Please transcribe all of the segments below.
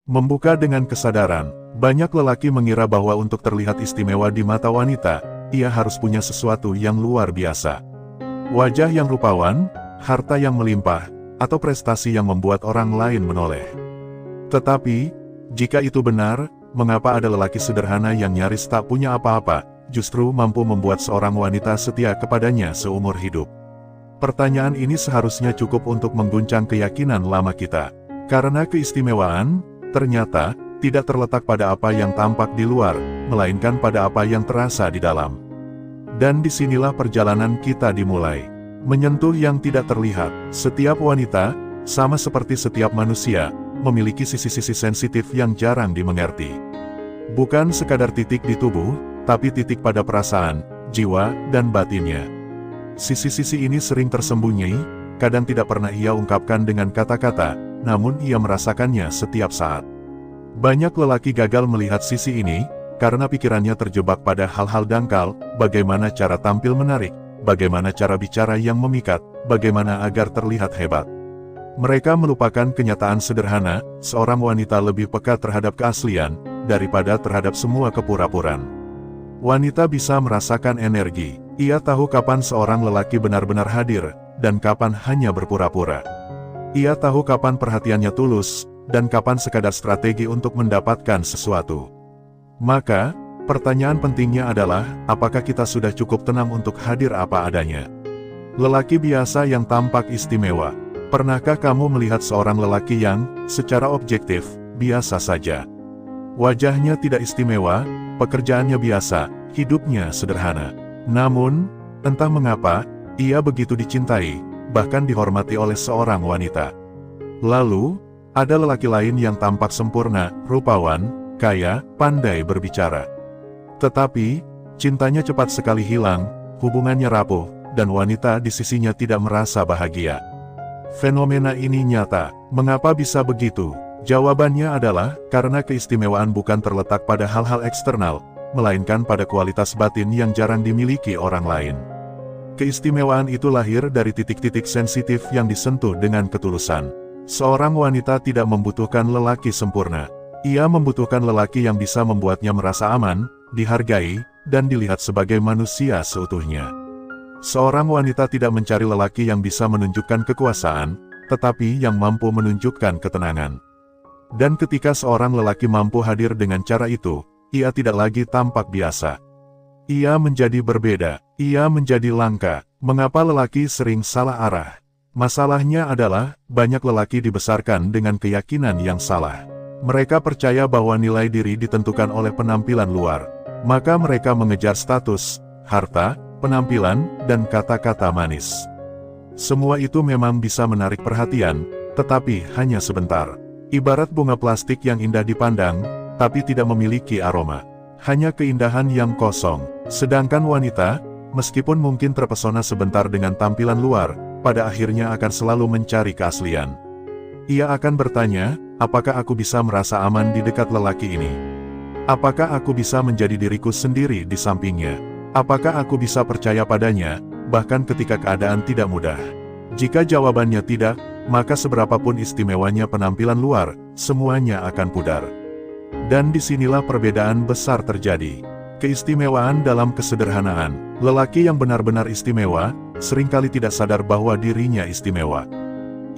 Membuka dengan kesadaran, banyak lelaki mengira bahwa untuk terlihat istimewa di mata wanita, ia harus punya sesuatu yang luar biasa. Wajah yang rupawan, harta yang melimpah, atau prestasi yang membuat orang lain menoleh. Tetapi, jika itu benar, mengapa ada lelaki sederhana yang nyaris tak punya apa-apa, justru mampu membuat seorang wanita setia kepadanya seumur hidup? Pertanyaan ini seharusnya cukup untuk mengguncang keyakinan lama kita. Karena keistimewaan, ternyata, tidak terletak pada apa yang tampak di luar, melainkan pada apa yang terasa di dalam. Dan disinilah perjalanan kita dimulai. Menyentuh yang tidak terlihat. Setiap wanita, sama seperti setiap manusia, memiliki sisi-sisi sensitif yang jarang dimengerti. Bukan sekadar titik di tubuh, tapi titik pada perasaan, jiwa, dan batinnya. Sisi-sisi ini sering tersembunyi, kadang tidak pernah ia ungkapkan dengan kata-kata, namun ia merasakannya setiap saat. Banyak lelaki gagal melihat sisi ini, karena pikirannya terjebak pada hal-hal dangkal, bagaimana cara tampil menarik, bagaimana cara bicara yang memikat, bagaimana agar terlihat hebat. Mereka melupakan kenyataan sederhana, seorang wanita lebih peka terhadap keaslian, daripada terhadap semua kepura-puraan. Wanita bisa merasakan energi, ia tahu kapan seorang lelaki benar-benar hadir, dan kapan hanya berpura-pura. Ia tahu kapan perhatiannya tulus, dan kapan sekadar strategi untuk mendapatkan sesuatu. Maka, pertanyaan pentingnya adalah, apakah kita sudah cukup tenang untuk hadir apa adanya? Lelaki biasa yang tampak istimewa. Pernahkah kamu melihat seorang lelaki yang, secara objektif, biasa saja? Wajahnya tidak istimewa, pekerjaannya biasa, hidupnya sederhana. Namun, entah mengapa, ia begitu dicintai, bahkan dihormati oleh seorang wanita. Lalu, ada lelaki lain yang tampak sempurna, rupawan, kaya, pandai berbicara. Tetapi, cintanya cepat sekali hilang, hubungannya rapuh, dan wanita di sisinya tidak merasa bahagia. Fenomena ini nyata. Mengapa bisa begitu? Jawabannya adalah, karena keistimewaan bukan terletak pada hal-hal eksternal, melainkan pada kualitas batin yang jarang dimiliki orang lain. Keistimewaan itu lahir dari titik-titik sensitif yang disentuh dengan ketulusan. Seorang wanita tidak membutuhkan lelaki sempurna. Ia membutuhkan lelaki yang bisa membuatnya merasa aman, dihargai, dan dilihat sebagai manusia seutuhnya. Seorang wanita tidak mencari lelaki yang bisa menunjukkan kekuasaan, tetapi yang mampu menunjukkan ketenangan. Dan ketika seorang lelaki mampu hadir dengan cara itu, ia tidak lagi tampak biasa. Ia menjadi berbeda, ia menjadi langka. Mengapa lelaki sering salah arah? Masalahnya adalah, banyak lelaki dibesarkan dengan keyakinan yang salah. Mereka percaya bahwa nilai diri ditentukan oleh penampilan luar. Maka mereka mengejar status, harta, penampilan, dan kata-kata manis. Semua itu memang bisa menarik perhatian, tetapi hanya sebentar. Ibarat bunga plastik yang indah dipandang, tapi tidak memiliki aroma. Hanya keindahan yang kosong. Sedangkan wanita, meskipun mungkin terpesona sebentar dengan tampilan luar, pada akhirnya akan selalu mencari keaslian. Ia akan bertanya, apakah aku bisa merasa aman di dekat lelaki ini? Apakah aku bisa menjadi diriku sendiri di sampingnya? Apakah aku bisa percaya padanya, bahkan ketika keadaan tidak mudah? Jika jawabannya tidak, maka seberapapun istimewanya penampilan luar, semuanya akan pudar. Dan disinilah perbedaan besar terjadi. Keistimewaan dalam kesederhanaan. Lelaki yang benar-benar istimewa, seringkali tidak sadar bahwa dirinya istimewa.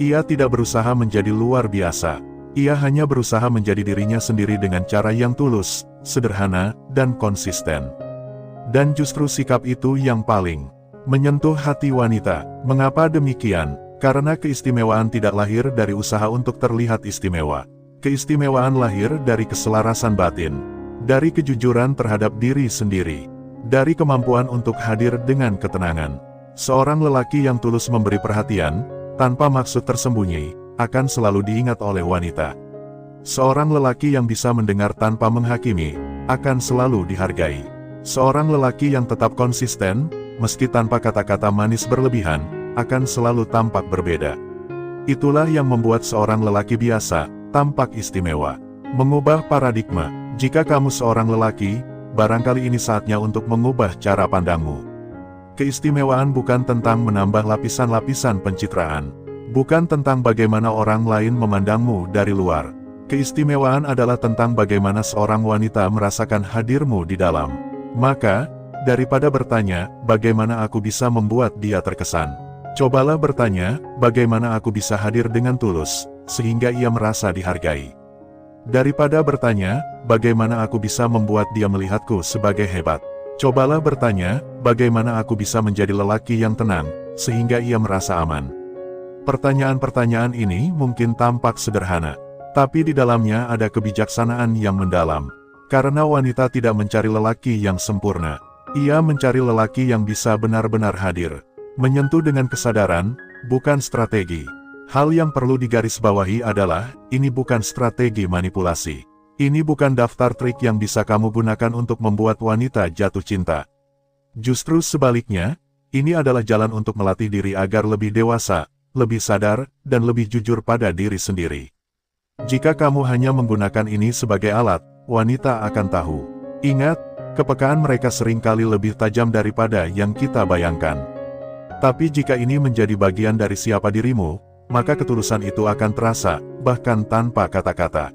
Ia tidak berusaha menjadi luar biasa. Ia hanya berusaha menjadi dirinya sendiri dengan cara yang tulus, sederhana, dan konsisten. Dan justru sikap itu yang paling menyentuh hati wanita. Mengapa demikian? Karena keistimewaan tidak lahir dari usaha untuk terlihat istimewa. Keistimewaan lahir dari keselarasan batin, dari kejujuran terhadap diri sendiri, dari kemampuan untuk hadir dengan ketenangan. Seorang lelaki yang tulus memberi perhatian, tanpa maksud tersembunyi, akan selalu diingat oleh wanita. Seorang lelaki yang bisa mendengar tanpa menghakimi, akan selalu dihargai. Seorang lelaki yang tetap konsisten, meski tanpa kata-kata manis berlebihan, akan selalu tampak berbeda. Itulah yang membuat seorang lelaki biasa, tampak istimewa. Mengubah paradigma. Jika kamu seorang lelaki, barangkali ini saatnya untuk mengubah cara pandangmu. Keistimewaan bukan tentang menambah lapisan-lapisan pencitraan. Bukan tentang bagaimana orang lain memandangmu dari luar. Keistimewaan adalah tentang bagaimana seorang wanita merasakan hadirmu di dalam. Maka, daripada bertanya, bagaimana aku bisa membuat dia terkesan, cobalah bertanya, bagaimana aku bisa hadir dengan tulus, sehingga ia merasa dihargai. Daripada bertanya, bagaimana aku bisa membuat dia melihatku sebagai hebat, cobalah bertanya, bagaimana aku bisa menjadi lelaki yang tenang, sehingga ia merasa aman. Pertanyaan-pertanyaan ini mungkin tampak sederhana, tapi di dalamnya ada kebijaksanaan yang mendalam. Karena wanita tidak mencari lelaki yang sempurna, ia mencari lelaki yang bisa benar-benar hadir, menyentuh dengan kesadaran, bukan strategi. Hal yang perlu digarisbawahi adalah, ini bukan strategi manipulasi. Ini bukan daftar trik yang bisa kamu gunakan untuk membuat wanita jatuh cinta. Justru sebaliknya, ini adalah jalan untuk melatih diri agar lebih dewasa, lebih sadar, dan lebih jujur pada diri sendiri. Jika kamu hanya menggunakan ini sebagai alat, wanita akan tahu. Ingat, kepekaan mereka seringkali lebih tajam daripada yang kita bayangkan. Tapi jika ini menjadi bagian dari siapa dirimu, maka ketulusan itu akan terasa, bahkan tanpa kata-kata.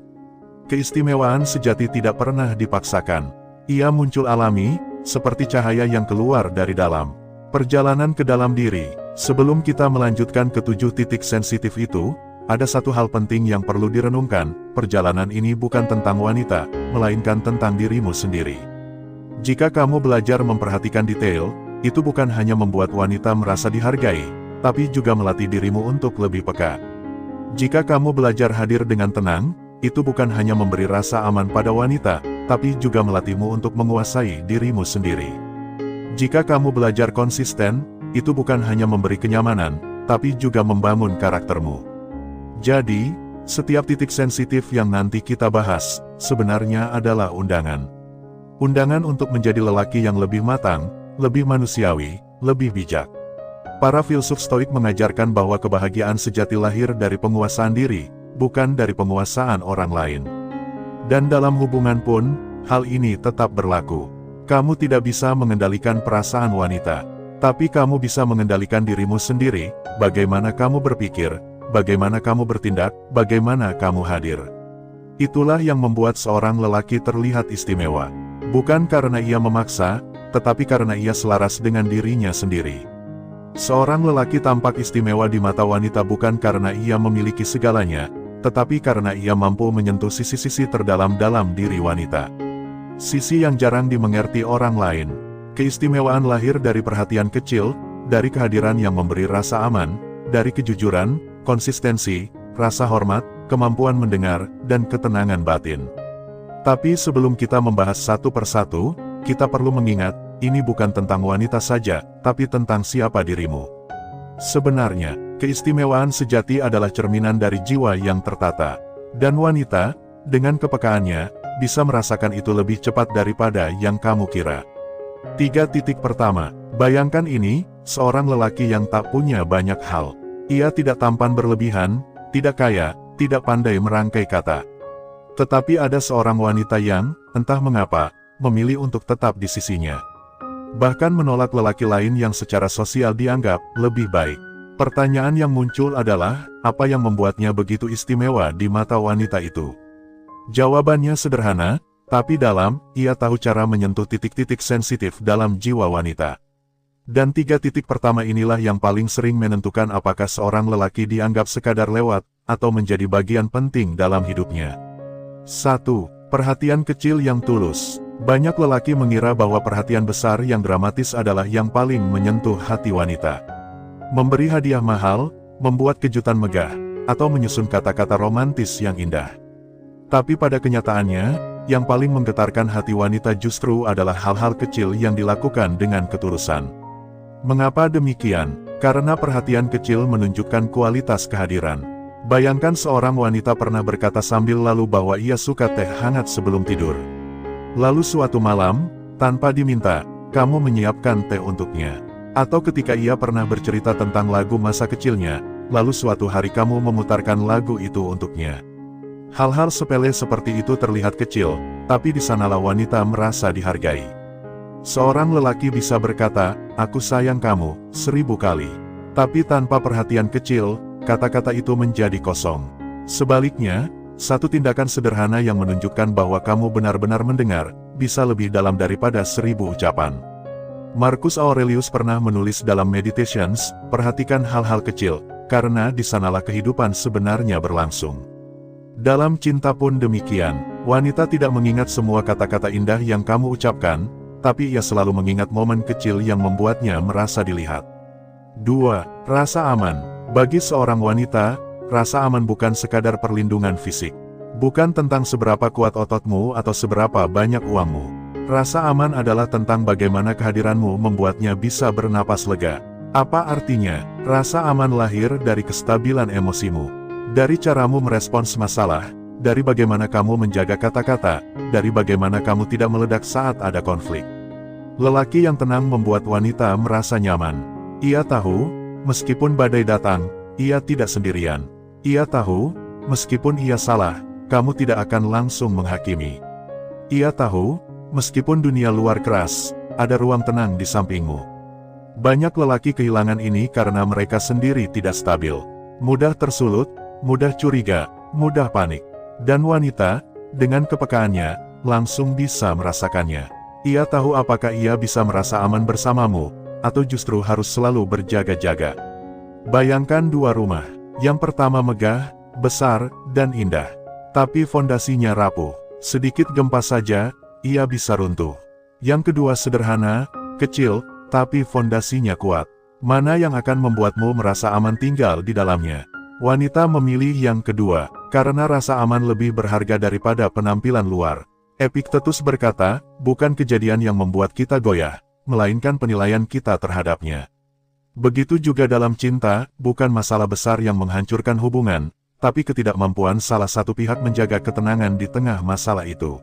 Keistimewaan sejati tidak pernah dipaksakan. Ia muncul alami, seperti cahaya yang keluar dari dalam. Perjalanan ke dalam diri. Sebelum kita melanjutkan ke 7 titik sensitif itu, ada satu hal penting yang perlu direnungkan. Perjalanan ini bukan tentang wanita, melainkan tentang dirimu sendiri. Jika kamu belajar memperhatikan detail, itu bukan hanya membuat wanita merasa dihargai, tapi juga melatih dirimu untuk lebih peka. Jika kamu belajar hadir dengan tenang, itu bukan hanya memberi rasa aman pada wanita, tapi juga melatihmu untuk menguasai dirimu sendiri. Jika kamu belajar konsisten, itu bukan hanya memberi kenyamanan, tapi juga membangun karaktermu. Jadi, setiap titik sensitif yang nanti kita bahas, sebenarnya adalah undangan. Undangan untuk menjadi lelaki yang lebih matang, lebih manusiawi, lebih bijak. Para filsuf Stoik mengajarkan bahwa kebahagiaan sejati lahir dari penguasaan diri, bukan dari penguasaan orang lain. Dan dalam hubungan pun, hal ini tetap berlaku. Kamu tidak bisa mengendalikan perasaan wanita, tapi kamu bisa mengendalikan dirimu sendiri, bagaimana kamu berpikir, bagaimana kamu bertindak, bagaimana kamu hadir. Itulah yang membuat seorang lelaki terlihat istimewa. Bukan karena ia memaksa, tetapi karena ia selaras dengan dirinya sendiri. Seorang lelaki tampak istimewa di mata wanita bukan karena ia memiliki segalanya, tetapi karena ia mampu menyentuh sisi-sisi terdalam dalam diri wanita. Sisi yang jarang dimengerti orang lain. Keistimewaan lahir dari perhatian kecil, dari kehadiran yang memberi rasa aman, dari kejujuran, konsistensi, rasa hormat, kemampuan mendengar, dan ketenangan batin. Tapi sebelum kita membahas satu persatu, kita perlu mengingat, ini bukan tentang wanita saja, tapi tentang siapa dirimu. Sebenarnya, keistimewaan sejati adalah cerminan dari jiwa yang tertata. Dan wanita, dengan kepekaannya, bisa merasakan itu lebih cepat daripada yang kamu kira. 3 titik pertama, bayangkan ini, seorang lelaki yang tak punya banyak hal. Ia tidak tampan berlebihan, tidak kaya, tidak pandai merangkai kata. Tetapi ada seorang wanita yang, entah mengapa, memilih untuk tetap di sisinya. Bahkan menolak lelaki lain yang secara sosial dianggap lebih baik. Pertanyaan yang muncul adalah, apa yang membuatnya begitu istimewa di mata wanita itu? Jawabannya sederhana, tapi dalam, ia tahu cara menyentuh titik-titik sensitif dalam jiwa wanita. Dan 3 titik pertama inilah yang paling sering menentukan apakah seorang lelaki dianggap sekadar lewat, atau menjadi bagian penting dalam hidupnya. 1. Perhatian kecil yang tulus. Banyak lelaki mengira bahwa perhatian besar yang dramatis adalah yang paling menyentuh hati wanita. Memberi hadiah mahal, membuat kejutan megah, atau menyusun kata-kata romantis yang indah. Tapi pada kenyataannya, yang paling menggetarkan hati wanita justru adalah hal-hal kecil yang dilakukan dengan ketulusan. Mengapa demikian? Karena perhatian kecil menunjukkan kualitas kehadiran. Bayangkan seorang wanita pernah berkata sambil lalu bahwa ia suka teh hangat sebelum tidur. Lalu suatu malam, tanpa diminta, kamu menyiapkan teh untuknya. Atau ketika ia pernah bercerita tentang lagu masa kecilnya, lalu suatu hari kamu memutarkan lagu itu untuknya. Hal-hal sepele seperti itu terlihat kecil, tapi di sanalah wanita merasa dihargai. Seorang lelaki bisa berkata, "Aku sayang kamu," 1000 kali. Tapi tanpa perhatian kecil, kata-kata itu menjadi kosong. Sebaliknya, Satu tindakan sederhana yang menunjukkan bahwa kamu benar-benar mendengar, bisa lebih dalam daripada 1000 ucapan. Marcus Aurelius pernah menulis dalam Meditations, perhatikan hal-hal kecil, karena di sanalah kehidupan sebenarnya berlangsung. Dalam cinta pun demikian, wanita tidak mengingat semua kata-kata indah yang kamu ucapkan, tapi ia selalu mengingat momen kecil yang membuatnya merasa dilihat. 2. Rasa aman. Bagi seorang wanita, rasa aman bukan sekadar perlindungan fisik. Bukan tentang seberapa kuat ototmu atau seberapa banyak uangmu. Rasa aman adalah tentang bagaimana kehadiranmu membuatnya bisa bernapas lega. Apa artinya? Rasa aman lahir dari kestabilan emosimu. Dari caramu merespons masalah, dari bagaimana kamu menjaga kata-kata, dari bagaimana kamu tidak meledak saat ada konflik. Lelaki yang tenang membuat wanita merasa nyaman. Ia tahu, meskipun badai datang, ia tidak sendirian. Ia tahu, meskipun ia salah, kamu tidak akan langsung menghakimi. Ia tahu, meskipun dunia luar keras, ada ruang tenang di sampingmu. Banyak lelaki kehilangan ini karena mereka sendiri tidak stabil. Mudah tersulut, mudah curiga, mudah panik. Dan wanita, dengan kepekaannya, langsung bisa merasakannya. Ia tahu apakah ia bisa merasa aman bersamamu, atau justru harus selalu berjaga-jaga. Bayangkan dua rumah. Yang pertama megah, besar, dan indah. Tapi fondasinya rapuh. Sedikit gempa saja, ia bisa runtuh. Yang kedua sederhana, kecil, tapi fondasinya kuat. Mana yang akan membuatmu merasa aman tinggal di dalamnya? Wanita memilih yang kedua, karena rasa aman lebih berharga daripada penampilan luar. Epictetus berkata, bukan kejadian yang membuat kita goyah, melainkan penilaian kita terhadapnya. Begitu juga dalam cinta, bukan masalah besar yang menghancurkan hubungan, tapi ketidakmampuan salah satu pihak menjaga ketenangan di tengah masalah itu.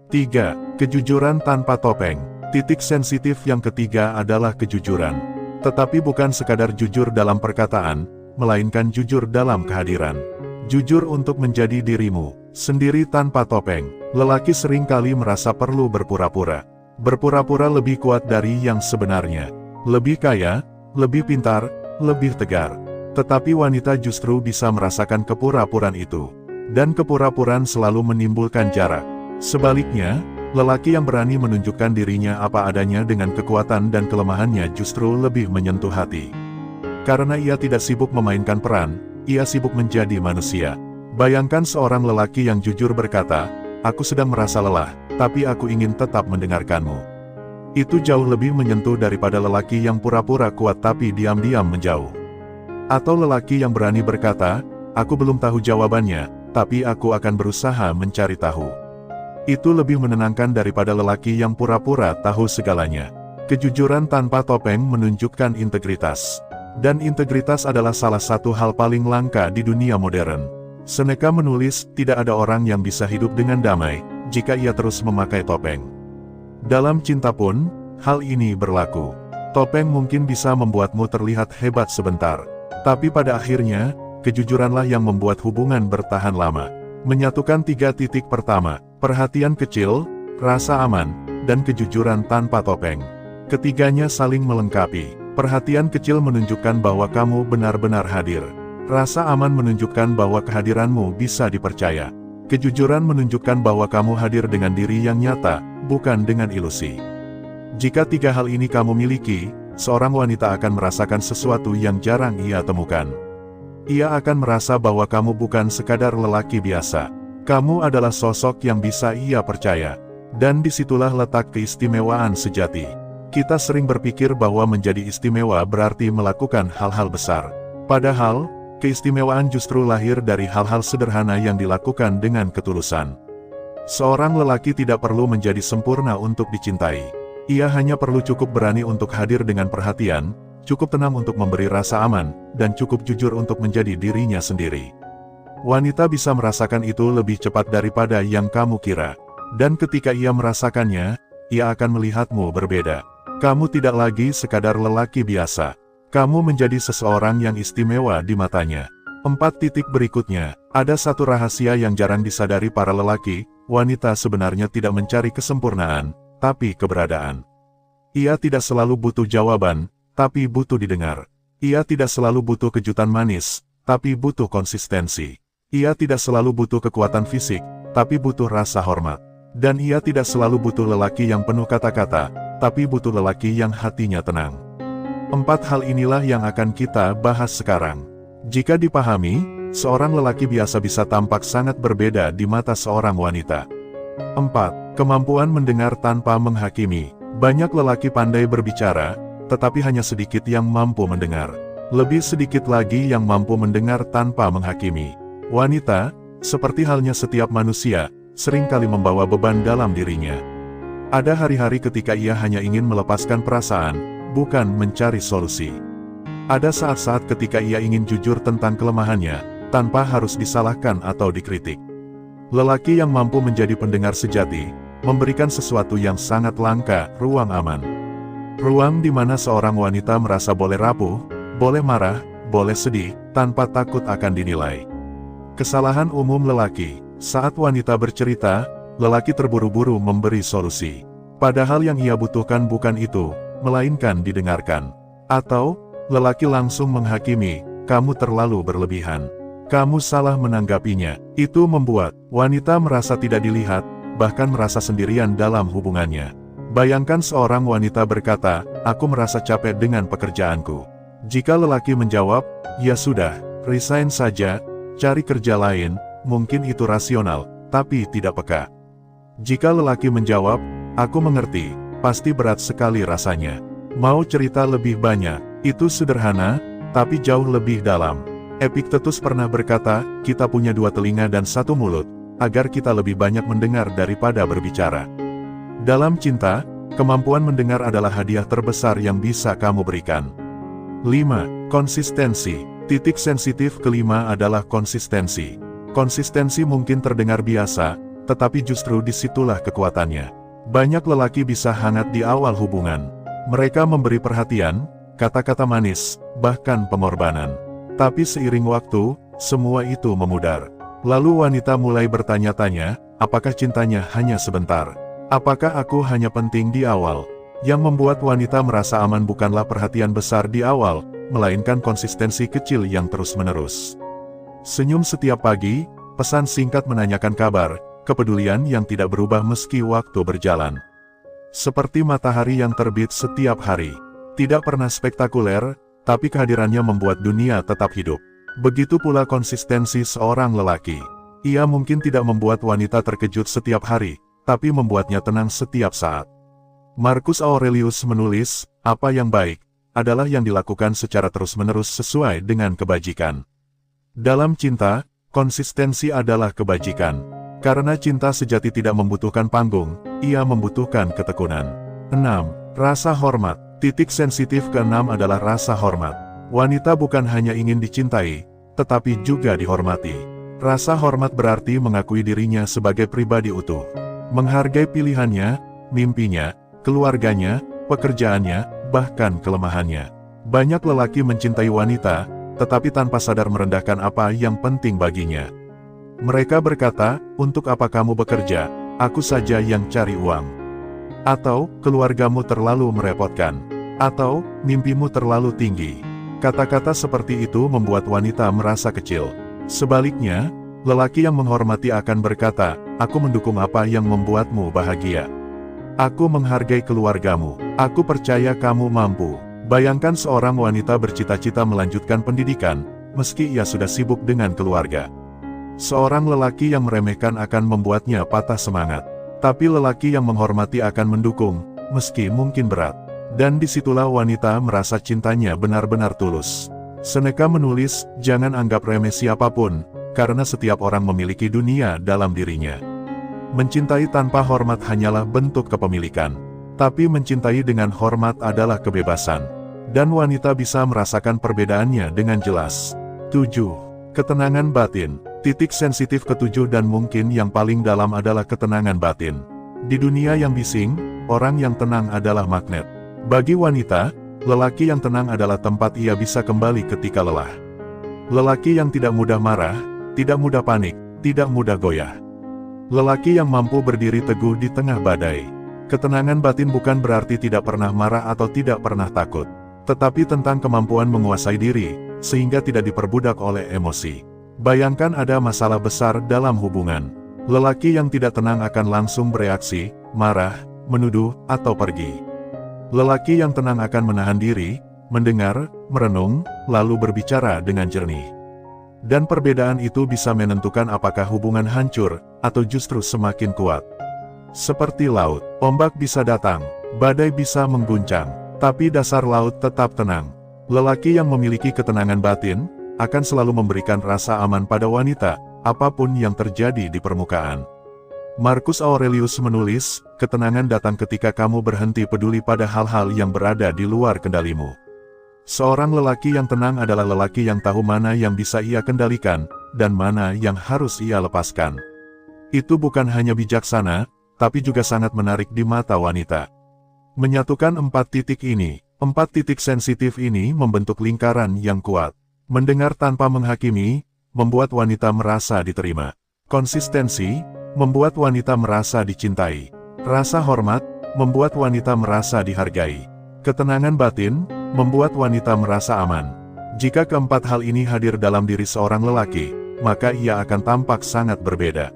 3. Kejujuran tanpa topeng. Titik sensitif yang ketiga adalah kejujuran. Tetapi bukan sekadar jujur dalam perkataan, melainkan jujur dalam kehadiran. Jujur untuk menjadi dirimu, sendiri tanpa topeng. Lelaki seringkali merasa perlu berpura-pura. Berpura-pura lebih kuat dari yang sebenarnya. Lebih kaya, lebih pintar, lebih tegar. Tetapi wanita justru bisa merasakan kepura-puraan itu. Dan kepura-puraan selalu menimbulkan jarak. Sebaliknya, lelaki yang berani menunjukkan dirinya apa adanya dengan kekuatan dan kelemahannya justru lebih menyentuh hati. Karena ia tidak sibuk memainkan peran, ia sibuk menjadi manusia. Bayangkan seorang lelaki yang jujur berkata, "Aku sedang merasa lelah, tapi aku ingin tetap mendengarkanmu." Itu jauh lebih menyentuh daripada lelaki yang pura-pura kuat tapi diam-diam menjauh. Atau lelaki yang berani berkata, "Aku belum tahu jawabannya, tapi aku akan berusaha mencari tahu." Itu lebih menenangkan daripada lelaki yang pura-pura tahu segalanya. Kejujuran tanpa topeng menunjukkan integritas. Dan integritas adalah salah satu hal paling langka di dunia modern. Seneca menulis, tidak ada orang yang bisa hidup dengan damai, jika ia terus memakai topeng. Dalam cinta pun, hal ini berlaku. Topeng mungkin bisa membuatmu terlihat hebat sebentar. Tapi pada akhirnya, kejujuranlah yang membuat hubungan bertahan lama. Menyatukan 3 titik pertama, perhatian kecil, rasa aman, dan kejujuran tanpa topeng. Ketiganya saling melengkapi. Perhatian kecil menunjukkan bahwa kamu benar-benar hadir. Rasa aman menunjukkan bahwa kehadiranmu bisa dipercaya. Kejujuran menunjukkan bahwa kamu hadir dengan diri yang nyata, bukan dengan ilusi. Jika 3 hal ini kamu miliki, seorang wanita akan merasakan sesuatu yang jarang ia temukan. Ia akan merasa bahwa kamu bukan sekadar lelaki biasa. Kamu adalah sosok yang bisa ia percaya. Dan disitulah letak keistimewaan sejati. Kita sering berpikir bahwa menjadi istimewa berarti melakukan hal-hal besar. Padahal, keistimewaan justru lahir dari hal-hal sederhana yang dilakukan dengan ketulusan. Seorang lelaki tidak perlu menjadi sempurna untuk dicintai. Ia hanya perlu cukup berani untuk hadir dengan perhatian, cukup tenang untuk memberi rasa aman, dan cukup jujur untuk menjadi dirinya sendiri. Wanita bisa merasakan itu lebih cepat daripada yang kamu kira. Dan ketika ia merasakannya, ia akan melihatmu berbeda. Kamu tidak lagi sekadar lelaki biasa. Kamu menjadi seseorang yang istimewa di matanya. 4 titik berikutnya, ada satu rahasia yang jarang disadari para lelaki, wanita sebenarnya tidak mencari kesempurnaan, tapi keberadaan. Ia tidak selalu butuh jawaban, tapi butuh didengar. Ia tidak selalu butuh kejutan manis, tapi butuh konsistensi. Ia tidak selalu butuh kekuatan fisik, tapi butuh rasa hormat. Dan ia tidak selalu butuh lelaki yang penuh kata-kata, tapi butuh lelaki yang hatinya tenang. 4 hal inilah yang akan kita bahas sekarang. Jika dipahami, seorang lelaki biasa bisa tampak sangat berbeda di mata seorang wanita. 4. Kemampuan mendengar tanpa menghakimi. Banyak lelaki pandai berbicara, tetapi hanya sedikit yang mampu mendengar. Lebih sedikit lagi yang mampu mendengar tanpa menghakimi. Wanita, seperti halnya setiap manusia, seringkali membawa beban dalam dirinya. Ada hari-hari ketika ia hanya ingin melepaskan perasaan, bukan mencari solusi. Ada saat-saat ketika ia ingin jujur tentang kelemahannya, tanpa harus disalahkan atau dikritik. Lelaki yang mampu menjadi pendengar sejati, memberikan sesuatu yang sangat langka, ruang aman. Ruang di mana seorang wanita merasa boleh rapuh, boleh marah, boleh sedih, tanpa takut akan dinilai. Kesalahan umum lelaki, saat wanita bercerita, lelaki terburu-buru memberi solusi. Padahal yang ia butuhkan bukan itu, melainkan didengarkan. Atau, lelaki langsung menghakimi, kamu terlalu berlebihan. Kamu salah menanggapinya. Itu membuat wanita merasa tidak dilihat, bahkan merasa sendirian dalam hubungannya. Bayangkan seorang wanita berkata, aku merasa capek dengan pekerjaanku. Jika lelaki menjawab, ya sudah, resign saja, cari kerja lain, mungkin itu rasional, tapi tidak peka. Jika lelaki menjawab, aku mengerti, pasti berat sekali rasanya. Mau cerita lebih banyak, itu sederhana, tapi jauh lebih dalam. Epictetus pernah berkata, kita punya 2 telinga dan 1 mulut, agar kita lebih banyak mendengar daripada berbicara. Dalam cinta, kemampuan mendengar adalah hadiah terbesar yang bisa kamu berikan. 5. Konsistensi. Titik sensitif kelima adalah konsistensi. Konsistensi mungkin terdengar biasa, tetapi justru disitulah kekuatannya. Banyak lelaki bisa hangat di awal hubungan. Mereka memberi perhatian, kata-kata manis, bahkan pengorbanan. Tapi seiring waktu, semua itu memudar. Lalu wanita mulai bertanya-tanya, apakah cintanya hanya sebentar? Apakah aku hanya penting di awal? Yang membuat wanita merasa aman bukanlah perhatian besar di awal, melainkan konsistensi kecil yang terus-menerus. Senyum setiap pagi, pesan singkat menanyakan kabar, kepedulian yang tidak berubah meski waktu berjalan. Seperti matahari yang terbit setiap hari. Tidak pernah spektakuler, tapi kehadirannya membuat dunia tetap hidup. Begitu pula konsistensi seorang lelaki. Ia mungkin tidak membuat wanita terkejut setiap hari, tapi membuatnya tenang setiap saat. Marcus Aurelius menulis, apa yang baik adalah yang dilakukan secara terus-menerus sesuai dengan kebajikan. Dalam cinta, konsistensi adalah kebajikan. Karena cinta sejati tidak membutuhkan panggung, ia membutuhkan ketekunan. 6. Rasa hormat. Titik sensitif ke-6 adalah rasa hormat. Wanita bukan hanya ingin dicintai, tetapi juga dihormati. Rasa hormat berarti mengakui dirinya sebagai pribadi utuh. Menghargai pilihannya, mimpinya, keluarganya, pekerjaannya, bahkan kelemahannya. Banyak lelaki mencintai wanita, tetapi tanpa sadar merendahkan apa yang penting baginya. Mereka berkata, untuk apa kamu bekerja, aku saja yang cari uang. Atau, keluargamu terlalu merepotkan. Atau, mimpimu terlalu tinggi. Kata-kata seperti itu membuat wanita merasa kecil. Sebaliknya, lelaki yang menghormati akan berkata, aku mendukung apa yang membuatmu bahagia. Aku menghargai keluargamu. Aku percaya kamu mampu. Bayangkan seorang wanita bercita-cita melanjutkan pendidikan, meski ia sudah sibuk dengan keluarga. Seorang lelaki yang meremehkan akan membuatnya patah semangat. Tapi lelaki yang menghormati akan mendukung, meski mungkin berat. Dan disitulah wanita merasa cintanya benar-benar tulus. Seneca menulis, jangan anggap remeh siapapun, karena setiap orang memiliki dunia dalam dirinya. Mencintai tanpa hormat hanyalah bentuk kepemilikan. Tapi mencintai dengan hormat adalah kebebasan. Dan wanita bisa merasakan perbedaannya dengan jelas. 7. Ketenangan batin. Titik sensitif ke-7 dan mungkin yang paling dalam adalah ketenangan batin. Di dunia yang bising, orang yang tenang adalah magnet. Bagi wanita, lelaki yang tenang adalah tempat ia bisa kembali ketika lelah. Lelaki yang tidak mudah marah, tidak mudah panik, tidak mudah goyah. Lelaki yang mampu berdiri teguh di tengah badai. Ketenangan batin bukan berarti tidak pernah marah atau tidak pernah takut, tetapi tentang kemampuan menguasai diri, sehingga tidak diperbudak oleh emosi. Bayangkan ada masalah besar dalam hubungan. Lelaki yang tidak tenang akan langsung bereaksi, marah, menuduh, atau pergi. Lelaki yang tenang akan menahan diri, mendengar, merenung, lalu berbicara dengan jernih. Dan perbedaan itu bisa menentukan apakah hubungan hancur, atau justru semakin kuat. Seperti laut, ombak bisa datang, badai bisa mengguncang, tapi dasar laut tetap tenang. Lelaki yang memiliki ketenangan batin, akan selalu memberikan rasa aman pada wanita, apapun yang terjadi di permukaan. Marcus Aurelius menulis, ketenangan datang ketika kamu berhenti peduli pada hal-hal yang berada di luar kendalimu. Seorang lelaki yang tenang adalah lelaki yang tahu mana yang bisa ia kendalikan, dan mana yang harus ia lepaskan. Itu bukan hanya bijaksana, tapi juga sangat menarik di mata wanita. Menyatukan 4 titik ini, 4 titik sensitif ini membentuk lingkaran yang kuat. Mendengar tanpa menghakimi, membuat wanita merasa diterima. Konsistensi, membuat wanita merasa dicintai. Rasa hormat, membuat wanita merasa dihargai. Ketenangan batin, membuat wanita merasa aman. Jika keempat hal ini hadir dalam diri seorang lelaki, maka ia akan tampak sangat berbeda.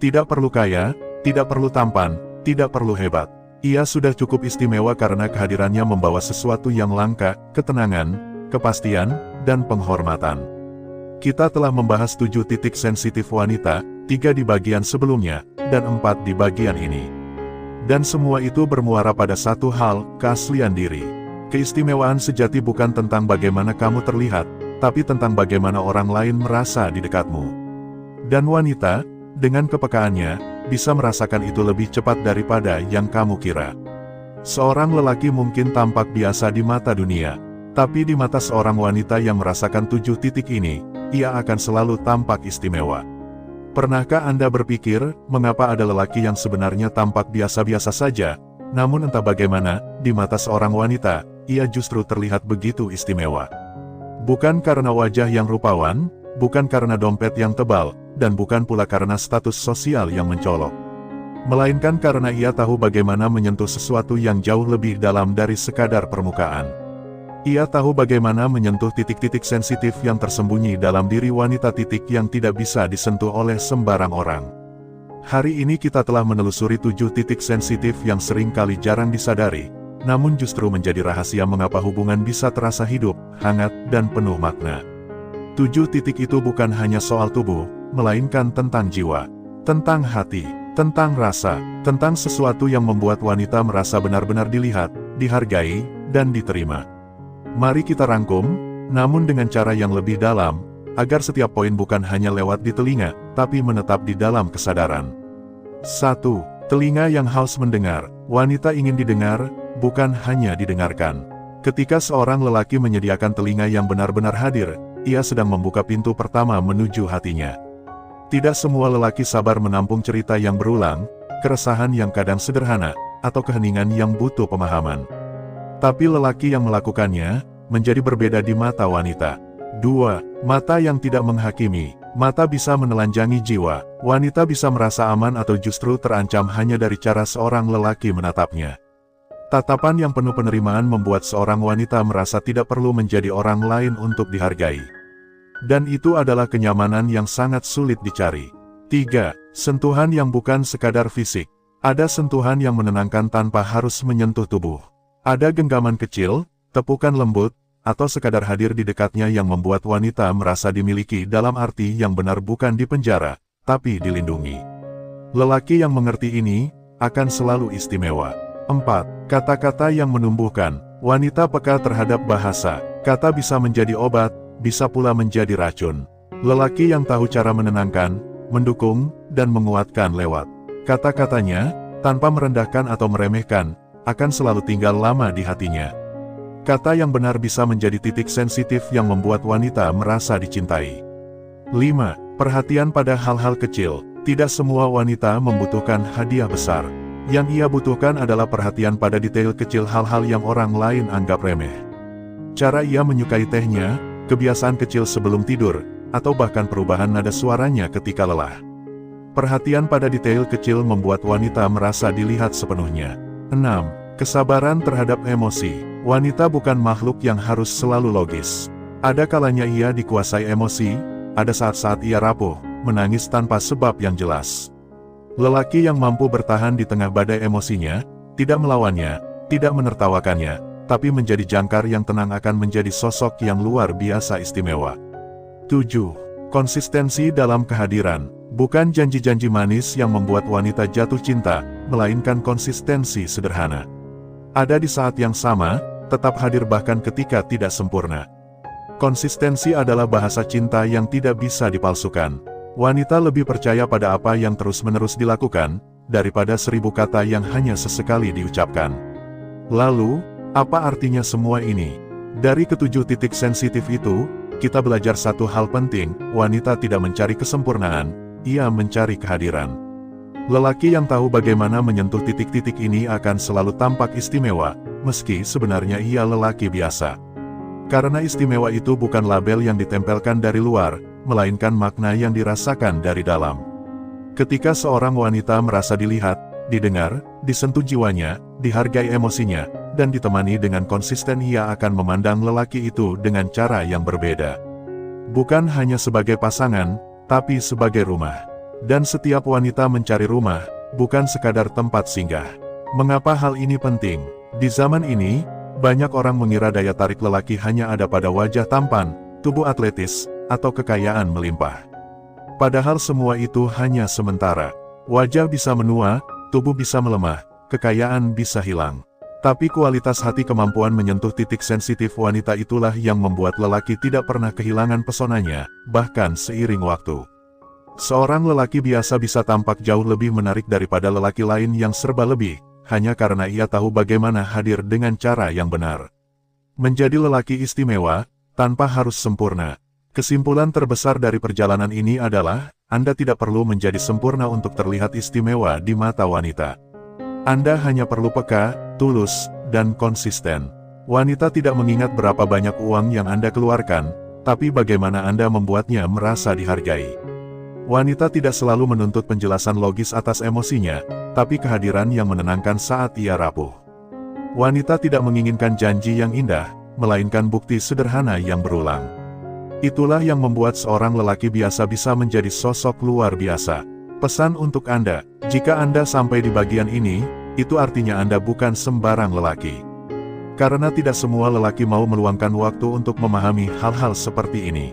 Tidak perlu kaya, tidak perlu tampan, tidak perlu hebat. Ia sudah cukup istimewa karena kehadirannya membawa sesuatu yang langka, ketenangan, kepastian, dan penghormatan. Kita telah membahas 7 titik sensitif wanita, 3 di bagian sebelumnya, dan 4 di bagian ini. Dan semua itu bermuara pada satu hal, keaslian diri. Keistimewaan sejati bukan tentang bagaimana kamu terlihat, tapi tentang bagaimana orang lain merasa di dekatmu. Dan wanita, dengan kepekaannya, bisa merasakan itu lebih cepat daripada yang kamu kira. Seorang lelaki mungkin tampak biasa di mata dunia, tapi di mata seorang wanita yang merasakan 7 titik ini, ia akan selalu tampak istimewa. Pernahkah Anda berpikir, mengapa ada lelaki yang sebenarnya tampak biasa-biasa saja, namun entah bagaimana, di mata seorang wanita, ia justru terlihat begitu istimewa. Bukan karena wajah yang rupawan, bukan karena dompet yang tebal, dan bukan pula karena status sosial yang mencolok. Melainkan karena ia tahu bagaimana menyentuh sesuatu yang jauh lebih dalam dari sekadar permukaan. Ia tahu bagaimana menyentuh titik-titik sensitif yang tersembunyi dalam diri wanita, titik yang tidak bisa disentuh oleh sembarang orang. Hari ini kita telah menelusuri 7 titik sensitif yang sering kali jarang disadari, namun justru menjadi rahasia mengapa hubungan bisa terasa hidup, hangat, dan penuh makna. 7 titik itu bukan hanya soal tubuh, melainkan tentang jiwa, tentang hati, tentang rasa, tentang sesuatu yang membuat wanita merasa benar-benar dilihat, dihargai, dan diterima. Mari kita rangkum, namun dengan cara yang lebih dalam, agar setiap poin bukan hanya lewat di telinga, tapi menetap di dalam kesadaran. 1. Telinga yang haus mendengar. Wanita ingin didengar, bukan hanya didengarkan. Ketika seorang lelaki menyediakan telinga yang benar-benar hadir, ia sedang membuka pintu pertama menuju hatinya. Tidak semua lelaki sabar menampung cerita yang berulang, keresahan yang kadang sederhana, atau keheningan yang butuh pemahaman. Tapi lelaki yang melakukannya, menjadi berbeda di mata wanita. 2. Mata yang tidak menghakimi. Mata bisa menelanjangi jiwa. Wanita bisa merasa aman atau justru terancam hanya dari cara seorang lelaki menatapnya. Tatapan yang penuh penerimaan membuat seorang wanita merasa tidak perlu menjadi orang lain untuk dihargai. Dan itu adalah kenyamanan yang sangat sulit dicari. 3. Sentuhan yang bukan sekadar fisik. Ada sentuhan yang menenangkan tanpa harus menyentuh tubuh. Ada genggaman kecil, tepukan lembut, atau sekadar hadir di dekatnya yang membuat wanita merasa dimiliki dalam arti yang benar, bukan dipenjara, tapi dilindungi. Lelaki yang mengerti ini, akan selalu istimewa. 4. Kata-kata yang menumbuhkan. Wanita peka terhadap bahasa. Kata bisa menjadi obat, bisa pula menjadi racun. Lelaki yang tahu cara menenangkan, mendukung, dan menguatkan lewat kata-katanya, tanpa merendahkan atau meremehkan, akan selalu tinggal lama di hatinya. Kata yang benar bisa menjadi titik sensitif yang membuat wanita merasa dicintai. 5. Perhatian pada hal-hal kecil. Tidak semua wanita membutuhkan hadiah besar. Yang ia butuhkan adalah perhatian pada detail kecil, hal-hal yang orang lain anggap remeh. Cara ia menyukai tehnya, kebiasaan kecil sebelum tidur, atau bahkan perubahan nada suaranya ketika lelah. Perhatian pada detail kecil membuat wanita merasa dilihat sepenuhnya. 6. Kesabaran terhadap emosi. Wanita bukan makhluk yang harus selalu logis. Ada kalanya ia dikuasai emosi, ada saat-saat ia rapuh, menangis tanpa sebab yang jelas. Lelaki yang mampu bertahan di tengah badai emosinya, tidak melawannya, tidak menertawakannya, tapi menjadi jangkar yang tenang akan menjadi sosok yang luar biasa istimewa. 7. Konsistensi dalam kehadiran. Bukan janji-janji manis yang membuat wanita jatuh cinta, melainkan konsistensi sederhana. Ada di saat yang sama, tetap hadir bahkan ketika tidak sempurna. Konsistensi adalah bahasa cinta yang tidak bisa dipalsukan. Wanita lebih percaya pada apa yang terus-menerus dilakukan, daripada 1000 kata yang hanya sesekali diucapkan. Lalu, apa artinya semua ini? Dari ketujuh titik sensitif itu, kita belajar satu hal penting, wanita tidak mencari kesempurnaan, ia mencari kehadiran. Lelaki yang tahu bagaimana menyentuh titik-titik ini akan selalu tampak istimewa, meski sebenarnya ia lelaki biasa. Karena istimewa itu bukan label yang ditempelkan dari luar, melainkan makna yang dirasakan dari dalam. Ketika seorang wanita merasa dilihat, didengar, disentuh jiwanya, dihargai emosinya, dan ditemani dengan konsisten, ia akan memandang lelaki itu dengan cara yang berbeda. Bukan hanya sebagai pasangan, tapi sebagai rumah. Dan setiap wanita mencari rumah, bukan sekadar tempat singgah. Mengapa hal ini penting? Di zaman ini, banyak orang mengira daya tarik lelaki hanya ada pada wajah tampan, tubuh atletis, atau kekayaan melimpah. Padahal semua itu hanya sementara. Wajah bisa menua, tubuh bisa melemah, kekayaan bisa hilang. Tapi kualitas hati, kemampuan menyentuh titik sensitif wanita itulah yang membuat lelaki tidak pernah kehilangan pesonanya, bahkan seiring waktu. Seorang lelaki biasa bisa tampak jauh lebih menarik daripada lelaki lain yang serba lebih, hanya karena ia tahu bagaimana hadir dengan cara yang benar. Menjadi lelaki istimewa, tanpa harus sempurna. Kesimpulan terbesar dari perjalanan ini adalah, Anda tidak perlu menjadi sempurna untuk terlihat istimewa di mata wanita. Anda hanya perlu peka, tulus, dan konsisten. Wanita tidak mengingat berapa banyak uang yang Anda keluarkan, tapi bagaimana Anda membuatnya merasa dihargai. Wanita tidak selalu menuntut penjelasan logis atas emosinya, tapi kehadiran yang menenangkan saat ia rapuh. Wanita tidak menginginkan janji yang indah, melainkan bukti sederhana yang berulang. Itulah yang membuat seorang lelaki biasa bisa menjadi sosok luar biasa. Pesan untuk Anda, jika Anda sampai di bagian ini, itu artinya Anda bukan sembarang lelaki. Karena tidak semua lelaki mau meluangkan waktu untuk memahami hal-hal seperti ini.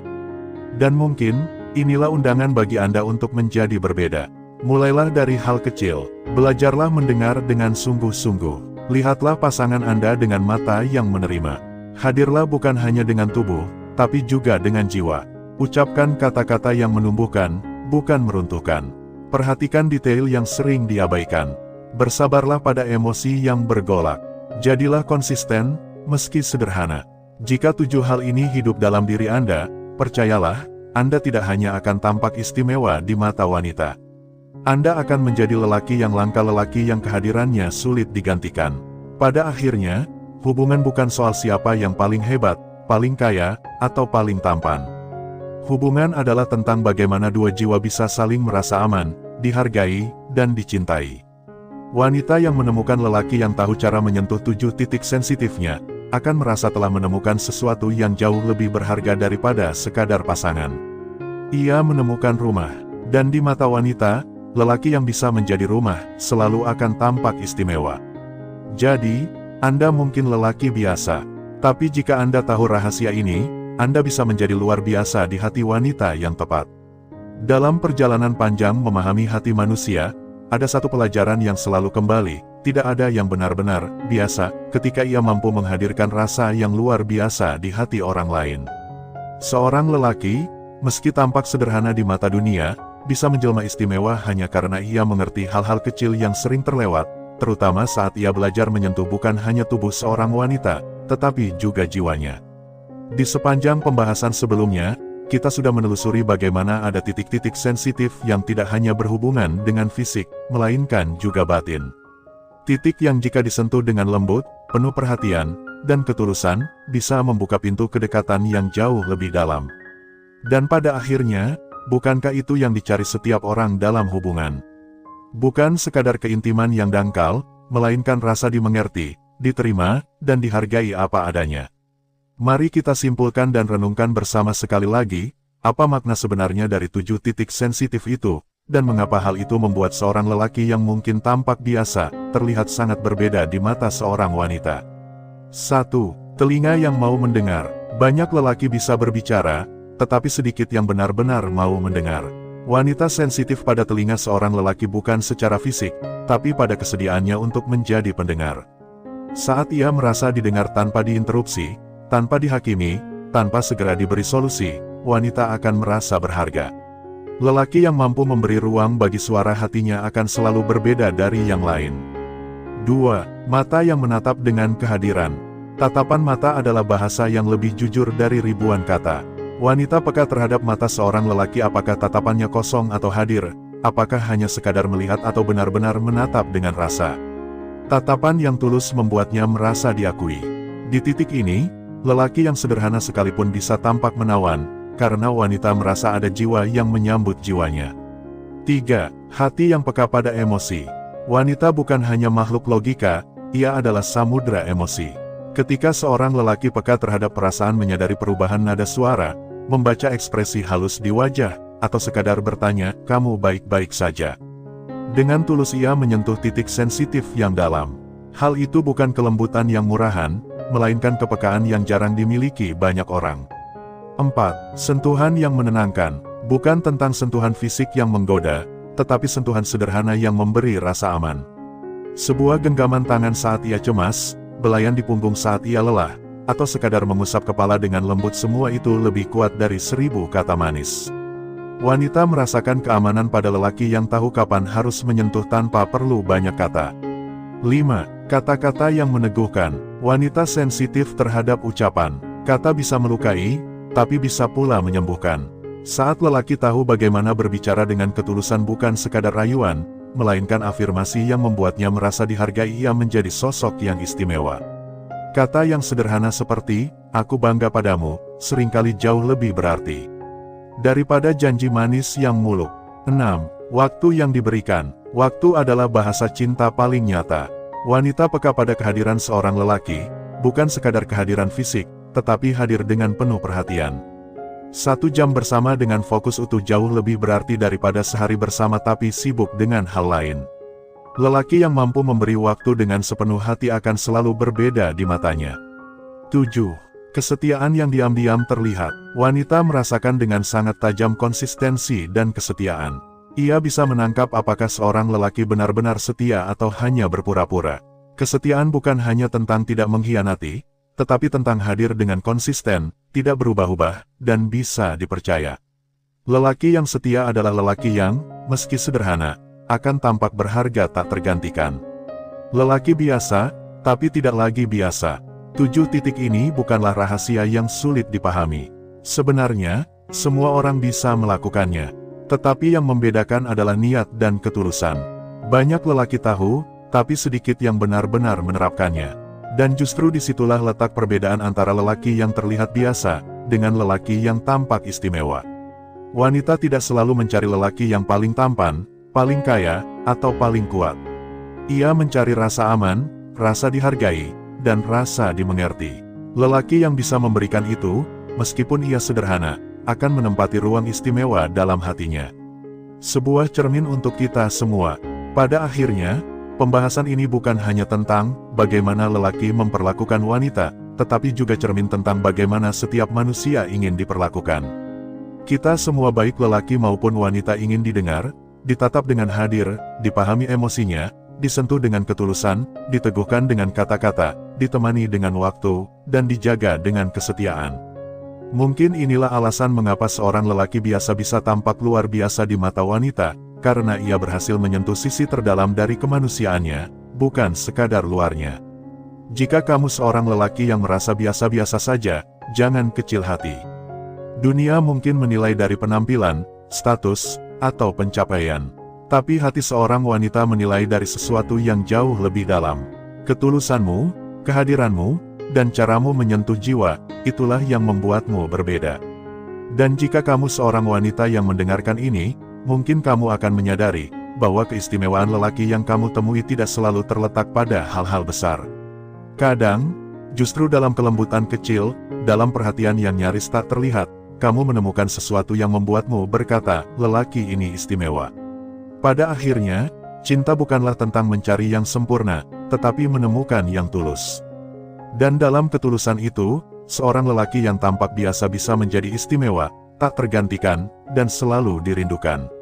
Dan mungkin, inilah undangan bagi Anda untuk menjadi berbeda. Mulailah dari hal kecil, belajarlah mendengar dengan sungguh-sungguh. Lihatlah pasangan Anda dengan mata yang menerima. Hadirlah bukan hanya dengan tubuh, tapi juga dengan jiwa. Ucapkan kata-kata yang menumbuhkan, bukan meruntuhkan. Perhatikan detail yang sering diabaikan. Bersabarlah pada emosi yang bergolak. Jadilah konsisten, meski sederhana. Jika 7 hal ini hidup dalam diri Anda, percayalah, Anda tidak hanya akan tampak istimewa di mata wanita. Anda akan menjadi lelaki yang langka, lelaki yang kehadirannya sulit digantikan. Pada akhirnya, hubungan bukan soal siapa yang paling hebat, paling kaya, atau paling tampan. Hubungan adalah tentang bagaimana dua jiwa bisa saling merasa aman, dihargai, dan dicintai. Wanita yang menemukan lelaki yang tahu cara menyentuh 7 titik sensitifnya, akan merasa telah menemukan sesuatu yang jauh lebih berharga daripada sekadar pasangan. Ia menemukan rumah, dan di mata wanita, lelaki yang bisa menjadi rumah, selalu akan tampak istimewa. Jadi, Anda mungkin lelaki biasa, tapi jika Anda tahu rahasia ini, Anda bisa menjadi luar biasa di hati wanita yang tepat. Dalam perjalanan panjang memahami hati manusia, ada satu pelajaran yang selalu kembali, tidak ada yang benar-benar biasa, ketika ia mampu menghadirkan rasa yang luar biasa di hati orang lain. Seorang lelaki, meski tampak sederhana di mata dunia, bisa menjelma istimewa hanya karena ia mengerti hal-hal kecil yang sering terlewat, terutama saat ia belajar menyentuh bukan hanya tubuh seorang wanita, tetapi juga jiwanya. Di sepanjang pembahasan sebelumnya, kita sudah menelusuri bagaimana ada titik-titik sensitif yang tidak hanya berhubungan dengan fisik, melainkan juga batin. Titik yang jika disentuh dengan lembut, penuh perhatian, dan ketulusan, bisa membuka pintu kedekatan yang jauh lebih dalam. Dan pada akhirnya, bukankah itu yang dicari setiap orang dalam hubungan? Bukan sekadar keintiman yang dangkal, melainkan rasa dimengerti, diterima, dan dihargai apa adanya. Mari kita simpulkan dan renungkan bersama sekali lagi, Apa makna sebenarnya dari 7 titik sensitif itu, dan mengapa hal itu membuat seorang lelaki yang mungkin tampak biasa, terlihat sangat berbeda di mata seorang wanita. 1. Telinga yang mau mendengar. Banyak lelaki bisa berbicara, tetapi sedikit yang benar-benar mau mendengar. Wanita sensitif pada telinga seorang lelaki bukan secara fisik, tapi pada kesediaannya untuk menjadi pendengar. Saat ia merasa didengar tanpa diinterupsi, tanpa dihakimi, tanpa segera diberi solusi, wanita akan merasa berharga. Lelaki yang mampu memberi ruang bagi suara hatinya akan selalu berbeda dari yang lain. 2. Mata yang menatap dengan kehadiran. Tatapan mata adalah bahasa yang lebih jujur dari ribuan kata. Wanita peka terhadap mata seorang lelaki, apakah tatapannya kosong atau hadir, apakah hanya sekadar melihat atau benar-benar menatap dengan rasa. Tatapan yang tulus membuatnya merasa diakui. Di titik ini, lelaki yang sederhana sekalipun bisa tampak menawan, karena wanita merasa ada jiwa yang menyambut jiwanya. 3. Hati yang peka pada emosi. Wanita bukan hanya makhluk logika, ia adalah samudra emosi. Ketika seorang lelaki peka terhadap perasaan, menyadari perubahan nada suara, membaca ekspresi halus di wajah, atau sekadar bertanya, "Kamu baik-baik saja?" Dengan tulus ia menyentuh titik sensitif yang dalam. Hal itu bukan kelembutan yang murahan, melainkan kepekaan yang jarang dimiliki banyak orang. 4. Sentuhan yang menenangkan. Bukan tentang sentuhan fisik yang menggoda, tetapi sentuhan sederhana yang memberi rasa aman. Sebuah genggaman tangan saat ia cemas, belayan di punggung saat ia lelah, atau sekadar mengusap kepala dengan lembut, semua itu lebih kuat dari 1000 kata manis. Wanita merasakan keamanan pada lelaki yang tahu kapan harus menyentuh tanpa perlu banyak kata. 5. Kata-kata yang meneguhkan. Wanita sensitif terhadap ucapan. Kata bisa melukai, tapi bisa pula menyembuhkan. Saat lelaki tahu bagaimana berbicara dengan ketulusan, bukan sekadar rayuan, melainkan afirmasi yang membuatnya merasa dihargai, ia menjadi sosok yang istimewa. Kata yang sederhana seperti, "Aku bangga padamu," seringkali jauh lebih berarti daripada janji manis yang muluk. 6. Waktu yang diberikan. Waktu adalah bahasa cinta paling nyata. Wanita peka pada kehadiran seorang lelaki, bukan sekadar kehadiran fisik, tetapi hadir dengan penuh perhatian. 1 jam bersama dengan fokus utuh jauh lebih berarti daripada sehari bersama tapi sibuk dengan hal lain. Lelaki yang mampu memberi waktu dengan sepenuh hati akan selalu berbeda di matanya. 7. Kesetiaan yang diam-diam terlihat. Wanita merasakan dengan sangat tajam konsistensi dan kesetiaan. Ia bisa menangkap apakah seorang lelaki benar-benar setia atau hanya berpura-pura. Kesetiaan bukan hanya tentang tidak mengkhianati, tetapi tentang hadir dengan konsisten, tidak berubah-ubah, dan bisa dipercaya. Lelaki yang setia adalah lelaki yang, meski sederhana, akan tampak berharga tak tergantikan. Lelaki biasa, tapi tidak lagi biasa. 7 titik ini bukanlah rahasia yang sulit dipahami. Sebenarnya, semua orang bisa melakukannya. Tetapi yang membedakan adalah niat dan ketulusan. Banyak lelaki tahu, tapi sedikit yang benar-benar menerapkannya. Dan justru disitulah letak perbedaan antara lelaki yang terlihat biasa, dengan lelaki yang tampak istimewa. Wanita tidak selalu mencari lelaki yang paling tampan, paling kaya, atau paling kuat. Ia mencari rasa aman, rasa dihargai, dan rasa dimengerti. Lelaki yang bisa memberikan itu, meskipun ia sederhana, akan menempati ruang istimewa dalam hatinya. Sebuah cermin untuk kita semua. Pada akhirnya, pembahasan ini bukan hanya tentang bagaimana lelaki memperlakukan wanita, tetapi juga cermin tentang bagaimana setiap manusia ingin diperlakukan. Kita semua, baik lelaki maupun wanita, ingin didengar, ditatap dengan hadir, dipahami emosinya, disentuh dengan ketulusan, diteguhkan dengan kata-kata, ditemani dengan waktu, dan dijaga dengan kesetiaan. Mungkin inilah alasan mengapa seorang lelaki biasa bisa tampak luar biasa di mata wanita, karena ia berhasil menyentuh sisi terdalam dari kemanusiaannya, bukan sekadar luarnya. Jika kamu seorang lelaki yang merasa biasa-biasa saja, jangan kecil hati. Dunia mungkin menilai dari penampilan, status, atau pencapaian. Tapi hati seorang wanita menilai dari sesuatu yang jauh lebih dalam. Ketulusanmu, kehadiranmu, dan caramu menyentuh jiwa, itulah yang membuatmu berbeda. Dan jika kamu seorang wanita yang mendengarkan ini, mungkin kamu akan menyadari bahwa keistimewaan lelaki yang kamu temui tidak selalu terletak pada hal-hal besar. Kadang, justru dalam kelembutan kecil, dalam perhatian yang nyaris tak terlihat, kamu menemukan sesuatu yang membuatmu berkata, lelaki ini istimewa. Pada akhirnya, cinta bukanlah tentang mencari yang sempurna, tetapi menemukan yang tulus. Dan dalam ketulusan itu, seorang lelaki yang tampak biasa bisa menjadi istimewa, tak tergantikan, dan selalu dirindukan.